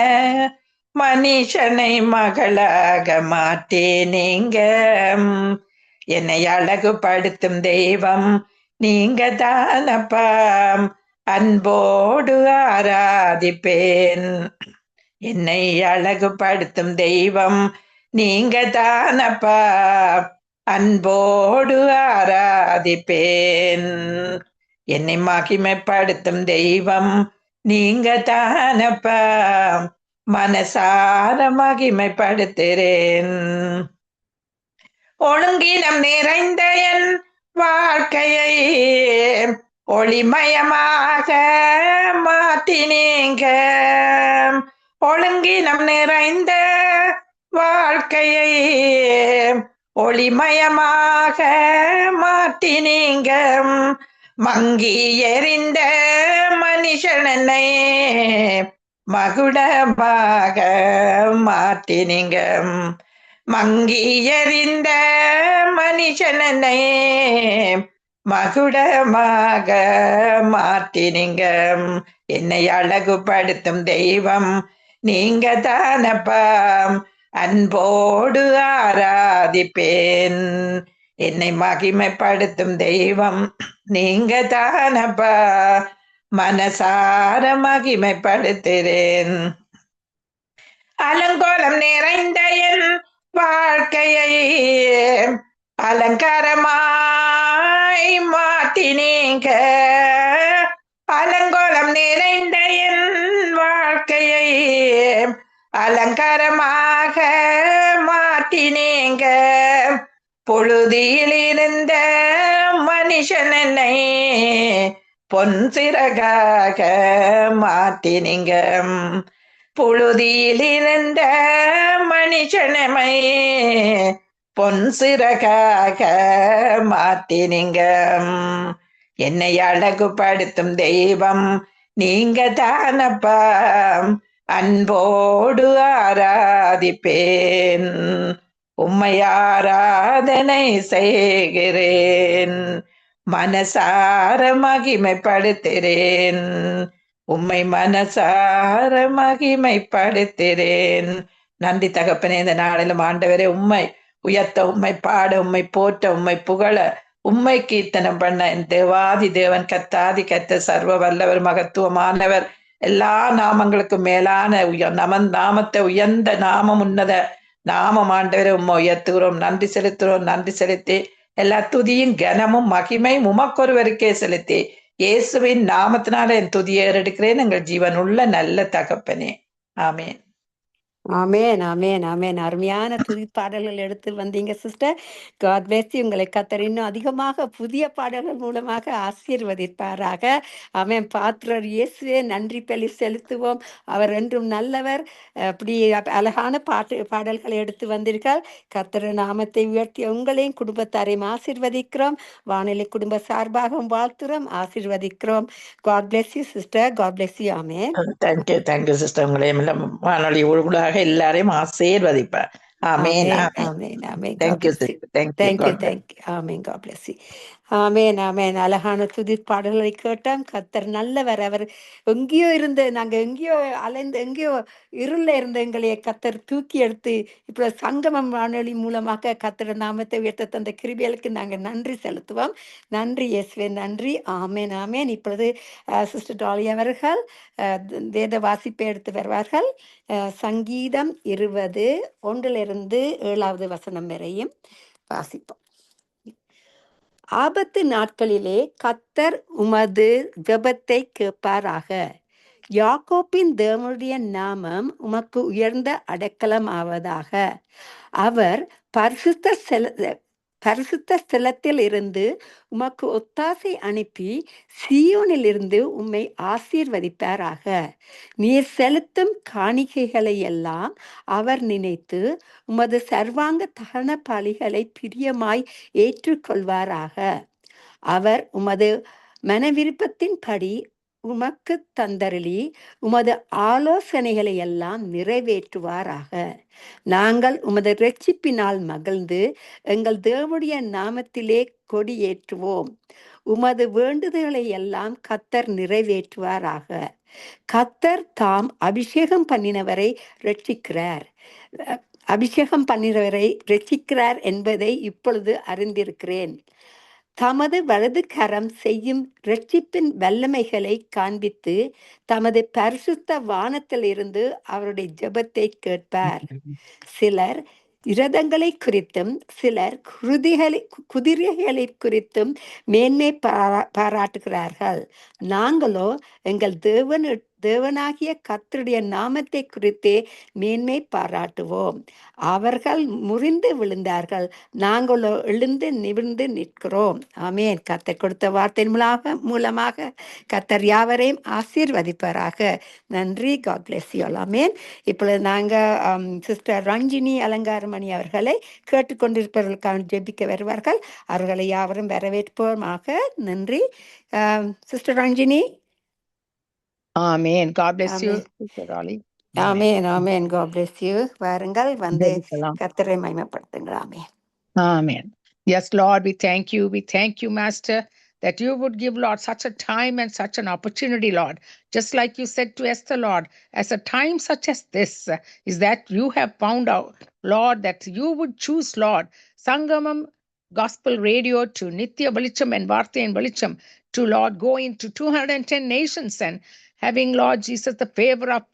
மனுஷனை மகளாக மாற்றி நீங்க. என்னை அழகுபடுத்தும் தெய்வம் நீங்க தானப்பா, அன்போடு ஆராதிப்பேன். என்னை அழகுபடுத்தும் தெய்வம் நீங்க தானப்பா, அன்போடு ஆராதிப்பேன். என்னை மகிமைப்படுத்தும் தெய்வம் நீங்க தானப்பா, மனசார மகிமைப்படுத்துறேன். ஒழுங்கினம் நிறைந்த என் வாழ்க்கையை ஒளிமயமாக மாற்றினீங்க. ஒழுங்கினம் நிறைந்த வாழ்க்கையை ஒளிமயமாக மாற்றினீங்க. மங்கி எறிந்த மனுஷனை மகுடமாக மாற்றினீங்க. மங்கி எறிந்த மனுஷனை மகுடமாக மாற்றினீங்க. என்னை அழகுபடுத்தும் தெய்வம் நீங்க தானப்பா, அன்போடு ஆராதிப்பேன். என்னை மகிமைப்படுத்தும் தெய்வம் நீங்க தானப்பா, மனசார மகிமைப்படுத்துறேன். அலங்கோலம் நிறைந்த என் வாழ்க்கையை அலங்காரமாய் மாற்றினீங்க. அலங்கோலம் நிறைந்த என் வாழ்க்கையை அலங்காரமாக மாற்றினீங்க. பொழுதில் இருந்த மனுஷனை பொன் சிறகாக மாற்றினீங்க. புழுதியில் இருந்த மனுஷனை பொன் சிறகாக மாற்றினீங்க. என்னை அழகுபடுத்தும் தெய்வம் நீங்க தானப்பா, அன்போடு ஆராதிப்பேன். உம்மை ஆராதனை செய்கிறேன், மனசார மகிமைப்படுத்துறேன். உம்மை மனசார மகிமைப்படுத்துறேன். நன்றி தகப்பனே, இந்த நாளிலும் ஆண்டவரே உம்மை உயர்த்த, உம்மை பாட, உம்மை போற்ற, உம்மை புகழ, உம்மை கீர்த்தனம் பண்ண என் தேவாதி தேவன், கத்தாதி கத்த, சர்வ வல்லவர், மகத்துவமானவர், எல்லா நாமங்களுக்கும் மேலான நாமத்தை உயர்ந்த நாமம், உன்னத நாமம் ஆண்டவரை உம்மை உயர்த்துகிறோம். நன்றி செலுத்துகிறோம். நன்றி செலுத்தி எல்லா துதியும் கனமும் மகிமையும் உமக்கொருவருக்கே செலுத்தி இயேசுவின் நாமத்தினால என் துதியை ஏறெடுக்கிறேன், எங்கள் ஜீவனுள்ள நல்ல தகப்பனே. ஆமேன். ஆமேன், ஆமேன், ஆமேன். அருமையான துதி பாடல்கள் எடுத்து வந்தீங்க சிஸ்டர். God bless you. உங்களை கர்த்தர் இன்னும் அதிகமாக புதிய பாடல்கள் மூலமாக ஆசீர்வதிப்பாராக. ஆமேன். பாத்திரர் இயேசுவே நன்றி பலி செலுத்துவோம். அவர் என்றும் நல்லவர். அப்படி அழகான பாடல்களை எடுத்து வந்தீர்கள். கர்த்தர் நாமத்தை உயர்த்தி உங்களையும் குடும்பத்தாரையும் ஆசீர்வதிக்கிறோம். வானிலை குடும்ப சார்பாக வாழ்த்துறோம், ஆசீர்வதிக்கிறோம். God bless you sister. God bless you. ஆமேன். Thank you, thank you sister. உங்களையும் வானொலி ஊடாக எல்லாரையும் ஆசீர்வதிப்பார். ஆமேன், ஆமேன், ஆமேன். Thank you sister. Thank you, thank you. ஆமேன். God bless you. ஆமேன், ஆமேன். அழகான துதி பாடல்களை கேட்டோம். கர்த்தர் நல்லவர். அவர் எங்கேயோ இருந்து, நாங்க எங்கேயோ அலைந்து, எங்கேயோ இருள இருந்த எங்களை கர்த்தர் தூக்கி எடுத்து இப்போ சங்கமம் வானொலி மூலமாக கர்த்தர் நாமத்தை உயர்த்த தந்த கிருபைகளுக்கு நாங்கள் நன்றி செலுத்துவோம். நன்றி இயேசுவே, நன்றி. ஆமேன், ஆமேன். இப்பொழுது சிஸ்டர் டாலி அவர்கள் வேத வாசிப்பை எடுத்து வருவார்கள். சங்கீதம் 20:1-7 வசனம் வரையும் வாசிப்போம். ஆபத்து நாட்களிலே கர்த்தர் உமது ஜெபத்தை கேட்பாராக. யாக்கோப்பின் தேவனுடைய நாமம் உமக்கு உயர்ந்த அடைக்கலம் ஆவதாக. அவர் பரிசுத்த ஸ்தலத்தில் இருந்து உமக்கு ஒத்தாசை அனுப்பி சீயோனிலிருந்து உம்மை ஆசீர்வதிப்பாராக. நீர் செலுத்தும் காணிக்கைகளை எல்லாம் அவர் நினைத்து உமது சர்வாங்க தகன பலிகளை பிரியமாய் ஏற்றுக்கொள்வாராக. அவர் உமது மனவிருப்பத்தின்படி உமக்கு தந்தருளி உமது ஆலோசனைகளை எல்லாம் நிறைவேற்றுவாராக. நாங்கள் உமது இரட்சிப்பினால் மகிழ்ந்து எங்கள் தேவனுடைய நாமத்திலே கொடியேற்றுவோம். உமது வேண்டுதல்களை எல்லாம் கர்த்தர் நிறைவேற்றுவாராக. கர்த்தர் தாம் அபிஷேகம் பண்ணினவரை ரட்சிக்கிறார். அபிஷேகம் பண்ணினவரை ரட்சிக்கிறார் என்பதை இப்பொழுது அறிந்திருக்கிறேன். தமது வலது கரம் செய்யும் இரட்சிப்பின் வல்லமைகளை காண்பித்து தமது பரிசுத்த வானத்திலிருந்து அவருடைய ஜெபத்தை கேட்பார். சிலர் இரதங்களை குறித்தும் சிலர் குதிரைகளை குறித்தும் மேன்மை பாராட்டுகிறார்கள். நாங்களோ எங்கள் தேவனாகிய கர்த்தருடைய நாமத்தை குறித்தே மேன்மை பாராட்டுவோம். அவர்கள் முறிந்து விழுந்தார்கள், நாங்களோ எழுந்து நிமிர்ந்து நிற்கிறோம். ஆமேன். கர்த்தர் கொடுத்த வார்த்தையின் மூலமாக கர்த்தர் யாவரையும் ஆசீர்வதிப்பாராக. நன்றி. God bless you all. ஆமேன். இப்பொழுது நாங்கள் சிஸ்டர் ரஞ்சினி அலங்காரமணி அவர்களை கேட்டுக்கொண்டிருப்பவர்களுக்காக ஜெபிக்க வருவார்கள். அவர்களை யாவரும் வரவேற்போமாக. நன்றி. Sister Ranjini. Amen. God bless you, Amen. Sister Dolly. Amen. Amen. God bless you. வாருங்கள், வந்து ஜெபிக்கலாம். கர்த்தரை மகிமைப்படுத்துங்கள். Amen. Amen. Yes, Lord, we thank you. We thank you, Master, that you would give, Lord, such a time and such an opportunity, Lord. Just like you said to Esther, Lord, as a time such as this is that you have found out, Lord, that you would choose, Lord, Sangamam Gospel Radio to Nitya Balicham and Vartha and Balicham to, Lord, go into 210 nations and having, Lord Jesus, the favor of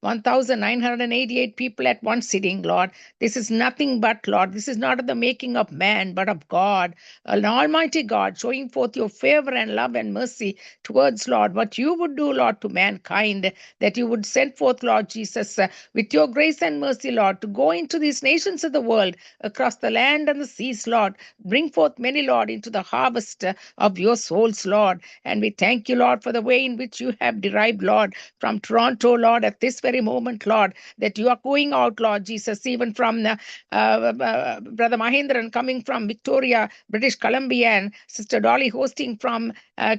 1,988 people at one sitting, Lord. This is nothing but, Lord, this is not of the making of man, but of God, an almighty God, showing forth your favor and love and mercy towards, Lord, what you would do, Lord, to mankind, that you would send forth, Lord Jesus, with your grace and mercy, Lord, to go into these nations of the world, across the land and the seas, Lord. Bring forth many, Lord, into the harvest of your souls, Lord. And we thank you, Lord, for the way in which you have derived, Lord, from Toronto, Lord, at this very moment, Lord, that you are going out, Lord Jesus, even from Brother Mahindran coming from Victoria, British Columbia, and Sister Dolly hosting from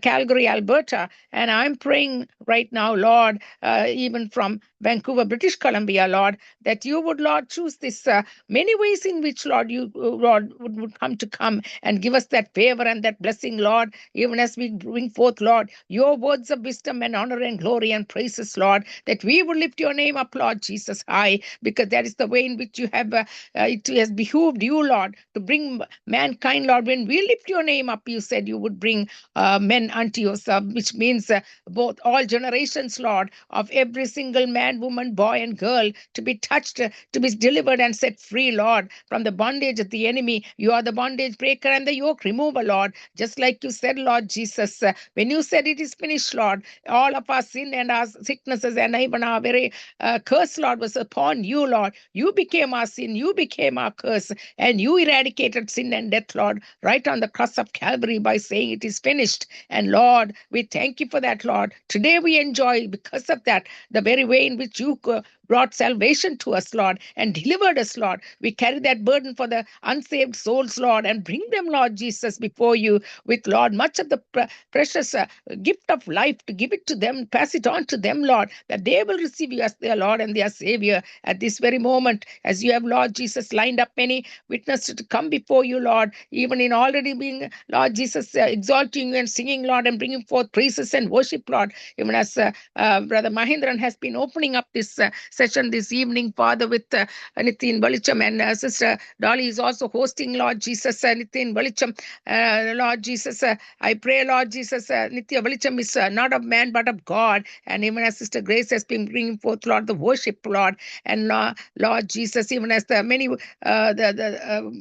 Calgary, Alberta. And I'm praying right now, Lord, even from Vancouver, British Columbia, Lord, that you would, Lord, choose this many ways in which, Lord, you, Lord, would come and give us that favor and that blessing, Lord, even as we bring forth, Lord, your words of wisdom and honor and glory and praises, Lord, that we will lift your name up, Lord Jesus, high, because that is the way in which you have, it has behooved you, Lord, to bring mankind, Lord. When we lift your name up, you said you would bring men unto yourself, which means both all generations, Lord, of every single man, woman, boy, and girl to be touched, to be delivered and set free, Lord, from the bondage of the enemy. You are the bondage breaker and the yoke remover, Lord. Just like you said, Lord Jesus, when you said it is finished, Lord, all of our sin and our sicknesses and even our very curse, Lord, was upon you, Lord. You became our sin, you became our curse, and you eradicated sin and death, Lord, right on the cross of Calvary by saying it is finished. And Lord, we thank you for that, Lord. Today we enjoy, because of that, the very way in which you brought salvation to us, Lord, and delivered us, Lord. We carry that burden for the unsaved souls, Lord, and bring them, Lord Jesus, before you with, Lord, much of the precious gift of life, to give it to them, pass it on to them, Lord, that they will receive you as their Lord and their Savior at this very moment, as you have, Lord Jesus, lined up many witnesses to come before you, Lord, even in already being, Lord Jesus, exalting you and singing, Lord, and bringing forth praises and worship, Lord, even as Brother Mahindran has been opening up this session this evening, Father, with Nitin Balicham, and Sister Dolly is also hosting, Lord Jesus, Nitin Balicham. Lord Jesus, I pray, Lord Jesus, Nitya Balicham is not of man but of God. And even as Sister Grace has been bringing forth, Lord, the worship, Lord, and Lord Jesus, even as the many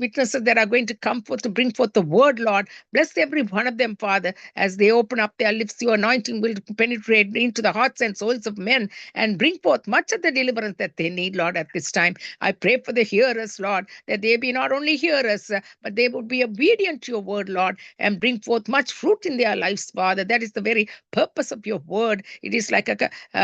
witnesses that are going to come forth to bring forth the word, Lord, bless every one of them, Father, as they open up their lips. Your anointing will penetrate into the hearts and souls of men and bring forth much of the deliverance that they need, Lord, at this time. I pray for the hearers, Lord, that they be not only hearers, but they would be obedient to your word, Lord, and bring forth much fruit in their lives, Father. That is the very purpose of your word. It is like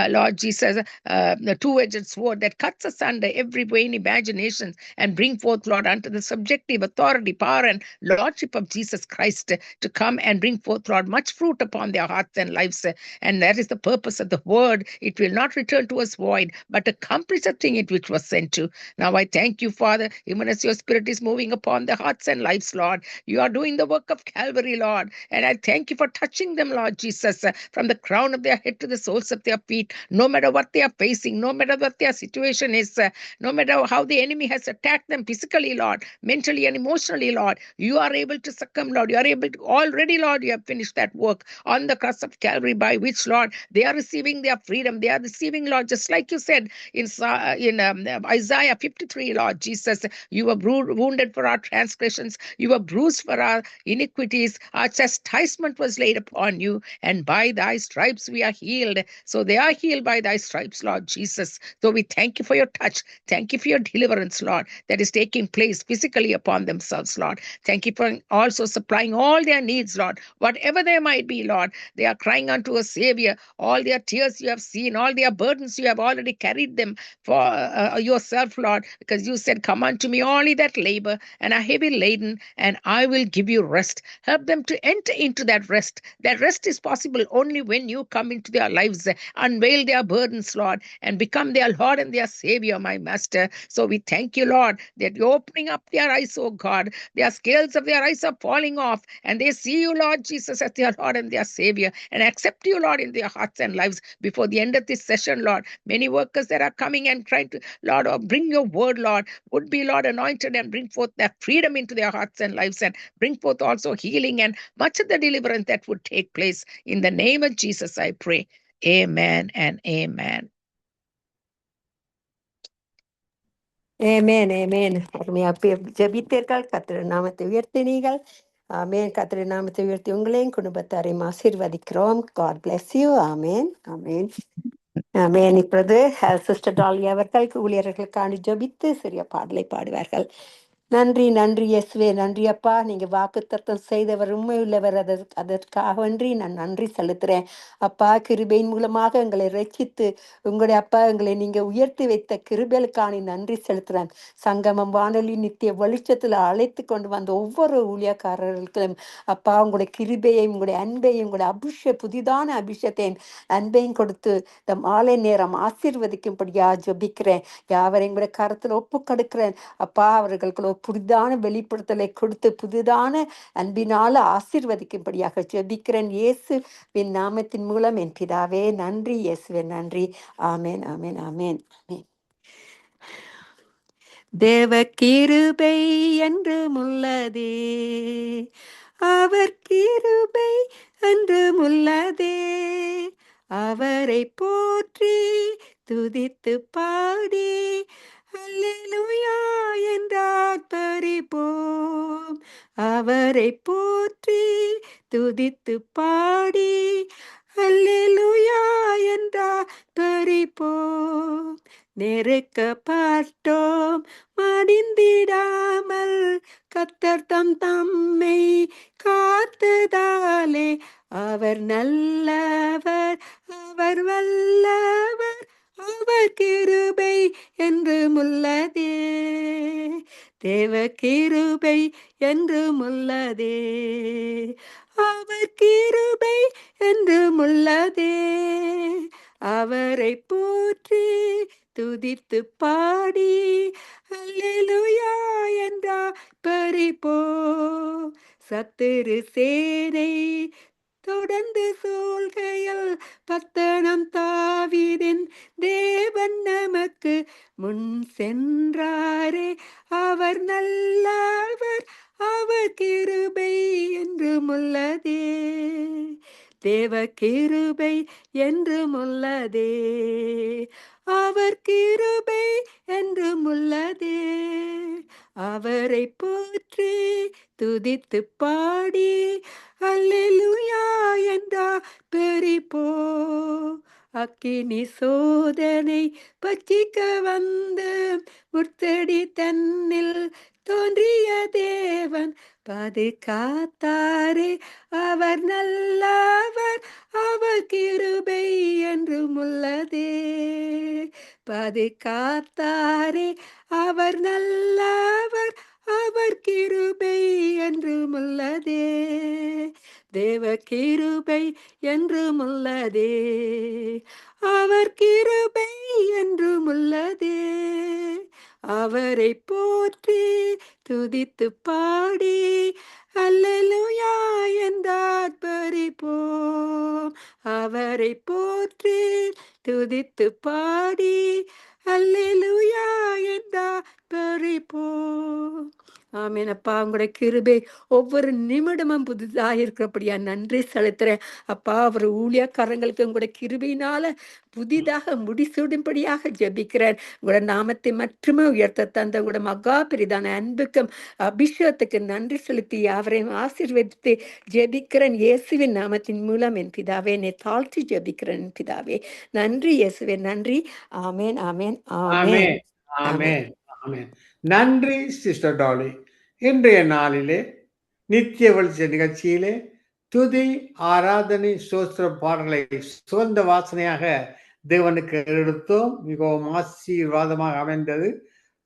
Lord Jesus, the two-edged sword that cuts asunder every vain imagination and bring forth, Lord, unto the subjective authority, power, and lordship of Jesus Christ to come and bring forth, Lord, much fruit upon their hearts and lives. And that is the purpose of the word. It will not return to us void, but accomplish the thing it which was sent to. Now I thank you, Father, even as your spirit is moving upon their hearts and lives, Lord. You are doing the work of Calvary, Lord. And I thank you for touching them, Lord Jesus, from the crown of their head to the soles of their feet, no matter what they are facing, no matter what their situation is, no matter how the enemy has attacked them physically, Lord, mentally and emotionally, Lord. You are able to succumb, Lord. You are able to already, Lord, you have finished that work on the cross of Calvary, by which, Lord, they are receiving their freedom. They are receiving, Lord, just like you said in Isaiah 53, Lord Jesus, you were wounded for our transgressions, you were bruised for our iniquities, our chastisement was laid upon you, and by thy stripes we are healed. So they are healed by thy stripes, Lord Jesus. So we thank you for your touch. Thank you for your deliverance, Lord, that is taking place physically upon themselves, Lord. Thank you for also supplying all their needs, Lord, whatever they might be, Lord. They are crying unto a Savior. All their tears you have seen, all their burdens you have already carried them for yourself, Lord, because you said, come unto me, all ye that labor and are heavy laden, and I will give you rest. Help them to enter into that rest. That rest is possible only when you come into their lives, unveil their burdens, Lord, and become their Lord and their Savior, my Master. So we thank you, Lord, that you're opening up their eyes, oh God. Their scales of their eyes are falling off, and they see you, Lord Jesus, as their Lord and their Savior, and accept you, Lord, in their hearts and lives before the end of this session, Lord. Many workers that are coming and trying to, Lord, bring your word, Lord, would be, Lord, anointed and bring forth that freedom into their hearts and lives, and bring forth also healing and much of the deliverance that would take place. In the name of Jesus, I pray. Amen and amen. ஏமேன் ஏமேன் அருமையா ஜெபித்தீர்கள். கர்த்தருடைய நாமத்தை உயர்த்தினீர்கள். ஆமேன். கர்த்தருடைய நாமத்தை உயர்த்தி உங்களையும் குடும்பத்தாரையும் ஆசீர்வதிக்கிறோம். God bless you. ஆமேன் ஆமேன் ஆமேன். இப்பொழுது சிஸ்டர் டாலி அவர்கள் ஊழியர்களுக்கான ஜெபித்து சிறிய பாடலை பாடுவார்கள். நன்றி நன்றி இயேசுவே, நன்றி அப்பா. நீங்க வாக்குத்தத்தம் செய்தவர், உண்மையுள்ளவர். அதற்காக நான் நன்றி செலுத்துறேன் அப்பா. கிருபையின் மூலமாக எங்களை ரட்சித்து உங்களுடைய அப்பா எங்களை நீங்க உயர்த்தி வைத்த கிருபைகளுக்கான நன்றி செலுத்துறேன். சங்கமம் வானொலி நித்திய வெளிச்சத்துல அழைத்து கொண்டு வந்த ஒவ்வொரு ஊழியக்காரர்களுக்கும் அப்பா உங்களுடைய கிருபையையும் உங்களுடைய அன்பையும் உங்களுடைய புதிதான அபிஷேகத்தையும் அன்பையும் கொடுத்து இந்த மாலை நேரம் ஆசீர்வதிக்கும்படியா ஜெபிக்கிறேன். யாவரையும் கூட கருத்துல ஒப்பு கொடுக்கிறேன் அப்பா. அவர்களுக்கு புதிதான வெளிப்படுத்தலை கொடுத்து புதிதான அன்பினால ஆசீர்வதிக்கும்படியாக ஜெபிக்கிறேன் இயேசுவின் நாமத்தின் மூலம். என் பிதாவே நன்றி. இயேசுவே நன்றி. ஆமேன் ஆமேன் ஆமேன் ஆமேன். தேவ கிருபை என்று முள்ளதே, அவர் கிருபை என்று முள்ளதே, அவரை போற்றி துதித்து பாடி அல்லேலூயா என்றார் பரிபோம். அவரை போற்றி துதித்து பாடி அல்லேலூயா என்றார் பரிபோம். நெருக்கப்பட்டோம் மடிந்திடாமல் கர்த்தர் தம்மை காத்ததாலே, அவர் நல்லவர், அவர் வல்லவர், அவர் கிருபை என்று முள்ளதே, தேவ கிருபை என்று முள்ளதே, அவர் கிருபை என்று முள்ளதே, அவரை போற்றி துதித்து பாடி அல்லேலூயா என்றா பரிபோ. சத்துரு சேனை தொடர்ந்து சூழ்கையில் பத்தனம் தாவீதின் தேவன் நமக்கு முன் சென்றாரே. அவர் நல்லவர், அவர் கிருபை என்றும் உள்ளதே. தேவ கிருபை என்றும் உள்ளதே. அவர் கிருபை என்றும் உள்ளதே. அவரை போற்றி துதித்து பாடி அல்லேலூயா என்றா பெரிப்போ. அக்கினி சோதனை பச்சிக்க வந்த முற்செடி தன்னில் தோன்றிய தேவன் பாதுகாத்தாரே. அவர் நல்லவர், அவர் கிருபை என்றும் உள்ளதே. பாதுகாத்தாரே, அவர் நல்லவர், அவர் கிருபை என்றும் உள்ளதே. தேவ கிருபை என்றும் உள்ளதே. அவர் கிருபை என்றும் உள்ளதே. அவரை போற்றி துதித்து பாடி அல்லேலூயா என்றார் பரிப்போம். அவரை போற்றி துதித்து பாடி அல்லேலூயா என்றார் பரிப்போம். ஆமேன் அப்பா, உங்களுடைய கிருபை ஒவ்வொரு நிமிடமும் புதுதாக இருக்கிறபடியா நன்றி செலுத்துறேன் அப்பா. அவர் ஊழியக்காரங்களுக்கு உங்களுடைய கிருபையினால புதிதாக முடிசூடும்படியாக ஜெபிக்கிறேன். உங்களோட நாமத்தை மட்டுமே உயர்த்த தந்த உங்களோட மகா பெரிதான அன்புக்கும் அபிஷேகத்துக்கு நன்றி செலுத்தி அவரையும் ஆசீர்வதித்து ஜெபிக்கிறேன் இயேசுவின் நாமத்தின் மூலம். என் பிதாவே, என்னை தாழ்த்தி ஜெபிக்கிறேன் என் பிதாவே. நன்றி இயேசுவே, நன்றி. ஆமேன், ஆமேன், ஆமேன், ஆமென், ஆமென், ஆமென். நன்றி சிஸ்டர் டாலி. இன்றைய நாளிலே நித்திய வெளிச்ச நிகழ்ச்சியிலே துதி, ஆராதனை, சோஸ்திர பாடலை சுகந்த வாசனையாக தேவனுக்கு எடுத்தோம். மிகவும் ஆசீர்வாதமாக அமைந்தது.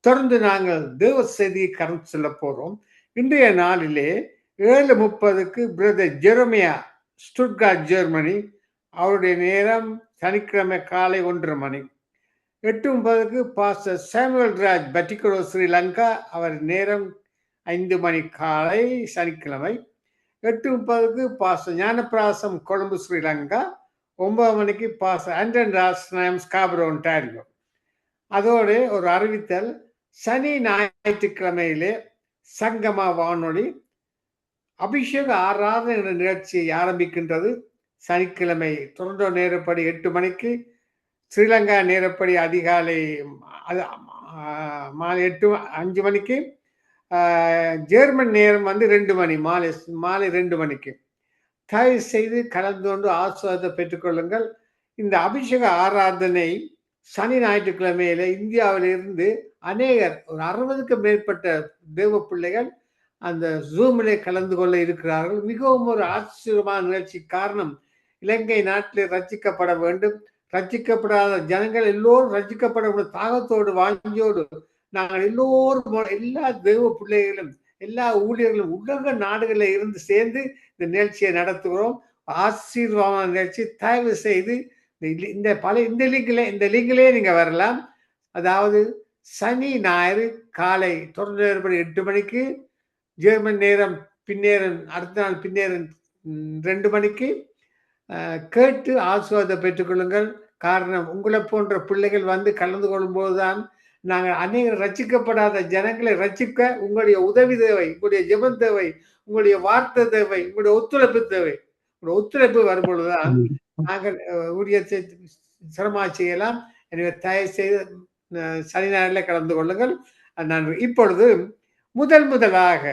தொடர்ந்து நாங்கள் தேவ செய்தியை கடந்து செல்ல போறோம். இன்றைய நாளிலே 7:30 பிரதர் ஜெரமியா, ஸ்டுட்கார்ட், ஜெர்மனி. அவருடைய நேரம் சனிக்கிழமை காலை 1:30 மணி. 8:30 பாஸ்டர் சாமுவேல் ராஜ், பட்டிக்கலோ, ஸ்ரீலங்கா. அவர் நேரம் 5 மணி காலை சனிக்கிழமை. 8:30 பாஸ்டர் ஞானப்பிராசம், கொழும்பு, ஸ்ரீலங்கா. 9 மணிக்கு பாஸ்டர் ஆண்டன் ராஸ், ஸ்காபரோ, ஒன்டாரியோ. அதோடு ஒரு அறிவித்தல், சனி ஞாயிற்றுக்கிழமையிலே சங்கமா வானொலி அபிஷேக ஆராதனை என்ற நிகழ்ச்சியை ஆரம்பிக்கின்றது. சனிக்கிழமை தொடர்ந்து நேரப்படி 8 மணிக்கு, ஸ்ரீலங்கா நேரப்படி அதிகாலை மாலை 5 மணிக்கு, ஜெர்மன் நேரம் 2 மணி, மாலை 2 மணிக்கு. தயவு செய்து கலந்து கொண்டு ஆசீர்வாதத்தை பெற்றுக்கொள்ளுங்கள். இந்த அபிஷேக ஆராதனை சனி ஞாயிற்றுக்கிழமையில இந்தியாவிலிருந்து அநேகர், ஒரு 60க்கும் மேற்பட்ட தேவ பிள்ளைகள் அந்த ஜூமிலே கலந்து கொள்ள இருக்கிறார்கள். மிகவும் ஒரு ஆச்சரியமான நிகழ்ச்சி. காரணம், இலங்கை நாட்டிலே ரட்சிக்கப்பட வேண்டும். ரட்சிக்கப்படாத ஜனங்கள் எல்லோரும் ரட்சிக்கப்பட தாகத்தோடு, வாஞ்சியோடு நாங்கள் எல்லோரும், எல்லா தேவ பிள்ளைகளும், எல்லா ஊழியர்களும் உலக நாடுகளில் இருந்து சேர்ந்து இந்த நிகழ்ச்சியை நடத்துகிறோம். ஆசீர்வாதமான நிகழ்ச்சி. தயவு செய்து இந்த லிங்கிலே நீங்க வரலாம். அதாவது சனி ஞாயிறு காலை தொடர்ந்து 8 மணிக்கு, ஜெர்மன் நேரம் பின்னேரம், அடுத்த நாள் பின்னேரம் 2 மணிக்கு. கேட்டு ஆசீர்வாதத்தை பெற்றுக்கொள்ளுங்கள். காரணம், உங்களை போன்ற பிள்ளைகள் வந்து கலந்து கொள்ளும் போதுதான் நாங்கள் அநேக ரட்சிக்கப்படாத ஜனங்களை ரட்சிக்க உங்களுடைய உதவி தேவை, உங்களுடைய ஜெபம் தேவை, உங்களுடைய வார்த்தை தேவை, உங்களுடைய ஒத்துழைப்பு தேவை. உங்களுடைய ஒத்துழைப்பு வரும்பொழுதுதான் நாங்கள் ஊழியத்தை சிரமமாக செய்யலாம். எனவே தயவு செய்து சனி ஞாயிறில் கலந்து கொள்ளுங்கள். நான் இப்பொழுது முதலாக